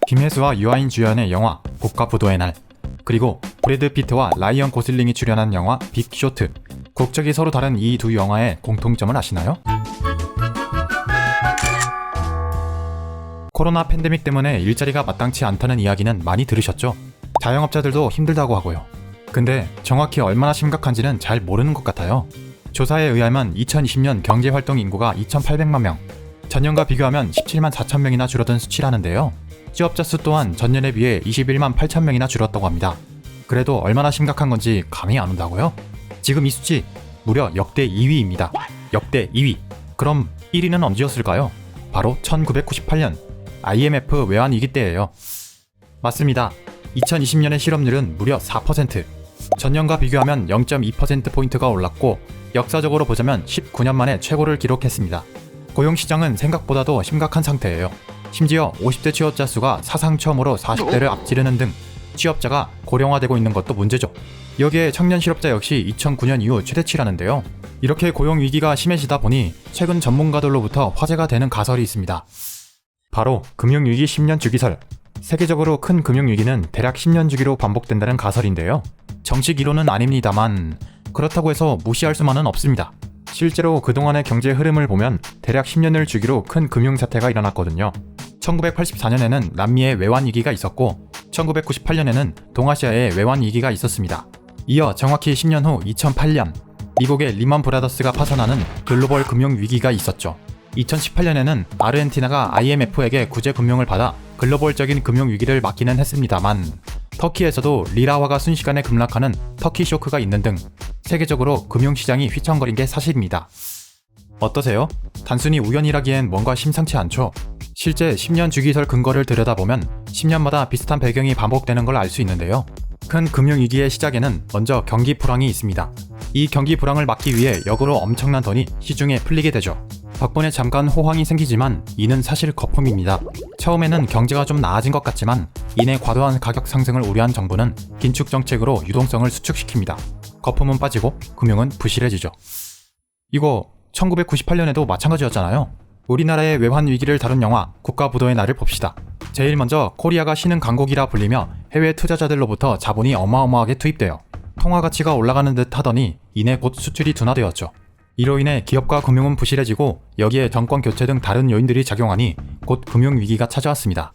김혜수와 유아인 주연의 영화 국가부도의 날, 그리고 브래드 피트와 라이언 고슬링이 출연한 영화 빅쇼트. 국적이 서로 다른 이 두 영화의 공통점을 아시나요? 코로나 팬데믹 때문에 일자리가 마땅치 않다는 이야기는 많이 들으셨죠? 자영업자들도 힘들다고 하고요. 근데 정확히 얼마나 심각한지는 잘 모르는 것 같아요. 조사에 의하면 2020년 경제활동 인구가 2,800만 명, 전년과 비교하면 17만 4천 명이나 줄어든 수치라는데요. 취업자 수 또한 전년에 비해 21만 8천 명이나 줄었다고 합니다. 그래도 얼마나 심각한 건지 감이 안 온다고요? 지금 이 수치 무려 역대 2위입니다. 역대 2위. 그럼 1위는 언제였을까요? 바로 1998년 IMF 외환위기 때예요. 맞습니다. 2020년의 실업률은 무려 4%. 전년과 비교하면 0.2%포인트가 올랐고 역사적으로 보자면 19년 만에 최고를 기록했습니다. 고용시장은 생각보다도 심각한 상태예요. 심지어 50대 취업자 수가 사상 처음으로 40대를 앞지르는 등 취업자가 고령화되고 있는 것도 문제죠. 여기에 청년 실업자 역시 2009년 이후 최대치라는데요. 이렇게 고용위기가 심해지다 보니 최근 전문가들로부터 화제가 되는 가설이 있습니다. 바로 금융위기 10년 주기설. 세계적으로 큰 금융위기는 대략 10년 주기로 반복된다는 가설인데요. 정식 이론은 아닙니다만 그렇다고 해서 무시할 수만은 없습니다. 실제로 그동안의 경제 흐름을 보면 대략 10년을 주기로 큰 금융사태가 일어났거든요. 1984년에는 남미의 외환위기가 있었고 1998년에는 동아시아의 외환위기가 있었습니다. 이어 정확히 10년 후 2008년 미국의 리먼 브라더스가 파산하는 글로벌 금융위기가 있었죠. 2018년에는 아르헨티나가 IMF에게 구제 금융을 받아 글로벌적인 금융위기를 막기는 했습니다만 터키에서도 리라화가 순식간에 급락하는 터키 쇼크가 있는 등 세계적으로 금융시장이 휘청거린 게 사실입니다. 어떠세요? 단순히 우연이라기엔 뭔가 심상치 않죠? 실제 10년 주기설 근거를 들여다보면 10년마다 비슷한 배경이 반복되는 걸 알 수 있는데요. 큰 금융위기의 시작에는 먼저 경기 불황이 있습니다. 이 경기 불황을 막기 위해 역으로 엄청난 돈이 시중에 풀리게 되죠. 덕분에 잠깐 호황이 생기지만 이는 사실 거품입니다. 처음에는 경제가 좀 나아진 것 같지만 이내 과도한 가격 상승을 우려한 정부는 긴축 정책으로 유동성을 수축시킵니다. 거품은 빠지고 금융은 부실해지죠. 이거 1998년에도 마찬가지였잖아요. 우리나라의 외환 위기를 다룬 영화 국가부도의 날을 봅시다. 제일 먼저 코리아가 신흥 강국이라 불리며 해외 투자자들로부터 자본이 어마어마하게 투입돼요. 통화 가치가 올라가는 듯 하더니 이내 곧 수출이 둔화되었죠. 이로 인해 기업과 금융은 부실해지고 여기에 정권 교체 등 다른 요인들이 작용하니 곧 금융위기가 찾아왔습니다.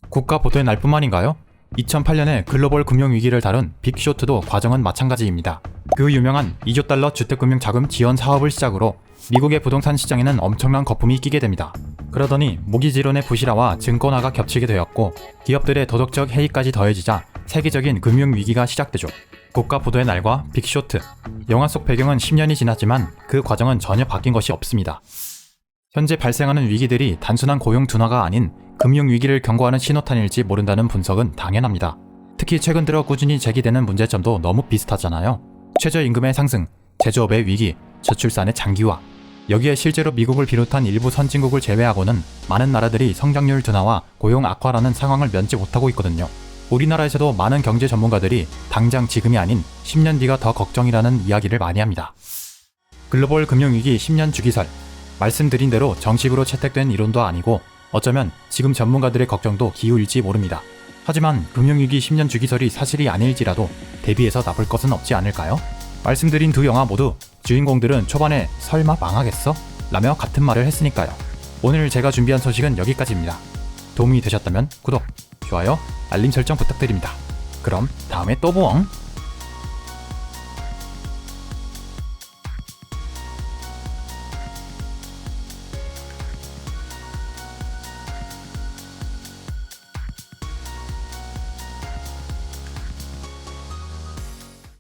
국가부도의 날뿐만인가요? 2008년에 글로벌 금융위기를 다룬 빅쇼트도 과정은 마찬가지입니다. 그 유명한 2조 달러 주택금융자금 지원 사업을 시작으로 미국의 부동산 시장에는 엄청난 거품이 끼게 됩니다. 그러더니 모기지론의 부실화와 증권화가 겹치게 되었고 기업들의 도덕적 해이까지 더해지자 세계적인 금융위기가 시작되죠. 국가부도의 날과 빅쇼트. 영화 속 배경은 10년이 지났지만 그 과정은 전혀 바뀐 것이 없습니다. 현재 발생하는 위기들이 단순한 고용 둔화가 아닌 금융위기를 경고하는 신호탄일지 모른다는 분석은 당연합니다. 특히 최근 들어 꾸준히 제기되는 문제점도 너무 비슷하잖아요. 최저임금의 상승, 제조업의 위기, 저출산의 장기화. 여기에 실제로 미국을 비롯한 일부 선진국을 제외하고는 많은 나라들이 성장률 둔화와 고용 악화라는 상황을 면치 못하고 있거든요. 우리나라에서도 많은 경제 전문가들이 당장 지금이 아닌 10년 뒤가 더 걱정이라는 이야기를 많이 합니다. 글로벌 금융위기 10년 주기설. 말씀드린 대로 정식으로 채택된 이론도 아니고 어쩌면 지금 전문가들의 걱정도 기우일지 모릅니다. 하지만 금융위기 10년 주기설이 사실이 아닐지라도 대비해서 나쁠 것은 없지 않을까요? 말씀드린 두 영화 모두 주인공들은 초반에 설마 망하겠어? 라며 같은 말을 했으니까요. 오늘 제가 준비한 소식은 여기까지입니다. 도움이 되셨다면 구독, 좋아요, 알림 설정 부탁드립니다. 그럼 다음에 또 보엉!